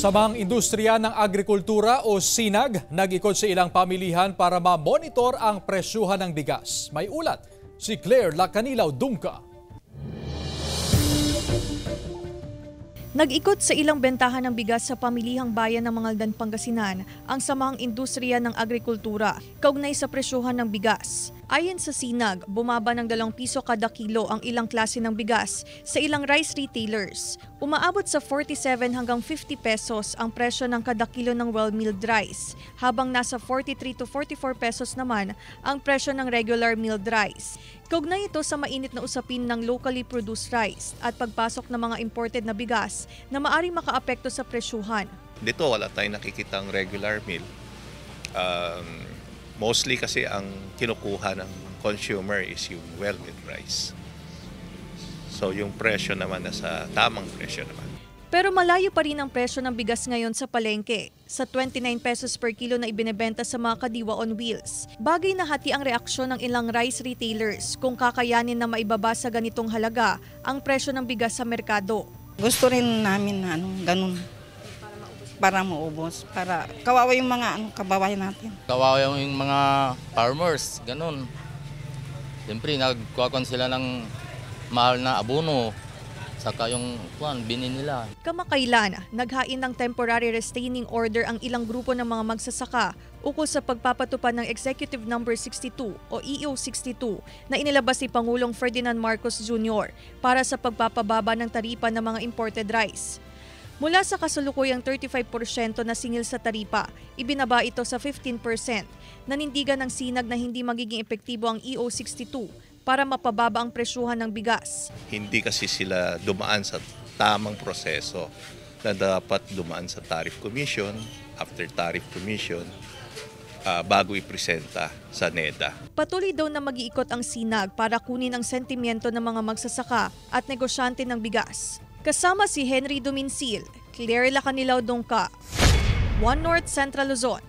Samang industriya ng agrikultura o SINAG nag-ikot sa ilang pamilihan para ma-monitor ang presyuhan ng bigas. May ulat si Claire Lacanilaw Dumka. Nag-ikot sa ilang bentahan ng bigas sa pamilihang bayan ng Mangaldan, Pangasinan ang samahang industriya ng agrikultura kaugnay sa presyuhan ng bigas. Ayon sa SINAG, bumaba ng 2 piso kada kilo ang ilang klase ng bigas sa ilang rice retailers. Umaabot sa 47 hanggang 50 pesos ang presyo ng kada kilo ng well-milled rice, habang nasa 43 to 44 pesos naman ang presyo ng regular milled rice. Kaugnay ito sa mainit na usapin ng locally produced rice at pagpasok ng mga imported na bigas na maaring makaapekto sa presyuhan. Dito wala tayong nakikitang regular meal. Mostly kasi ang kinukuha ng consumer is yung well-milled rice. So yung presyo naman nasa tamang presyo naman. Pero malayo pa rin ang presyo ng bigas ngayon sa palengke, sa 29 pesos per kilo na ibinebenta sa mga kadiwa on wheels. Bagay na hati ang reaksyon ng ilang rice retailers kung kakayanin na maibaba sa ganitong halaga ang presyo ng bigas sa merkado. Gusto rin namin na ganun. Para maubos, para kawawa yung mga kababayan natin. Kawawa yung mga farmers, ganun. Siyempre, nagkukuhan sila ng mahal na abono, saka yung binin nila. Kamakailan, naghain ng temporary restraining order ang ilang grupo ng mga magsasaka ukol sa pagpapatupad ng Executive No. 62 o EO 62 na inilabas ni Pangulong Ferdinand Marcos Jr. para sa pagpapababa ng taripa ng mga imported rice. Mula sa kasalukuyang 35% na singil sa taripa, ibinaba ito sa 15%. Nanindigan ng SINAG na hindi magiging epektibo ang EO 62 para mapababa ang presyuhan ng bigas. Hindi kasi sila dumaan sa tamang proseso na dapat dumaan sa tariff commission, after tariff commission, bago ipresenta sa NEDA. Patuloy daw na mag-iikot ang SINAG para kunin ang sentimiento ng mga magsasaka at negosyante ng bigas. Kasama si Henry Dumincil, Claire Lacanilaw Dumka, One North Central Luzon.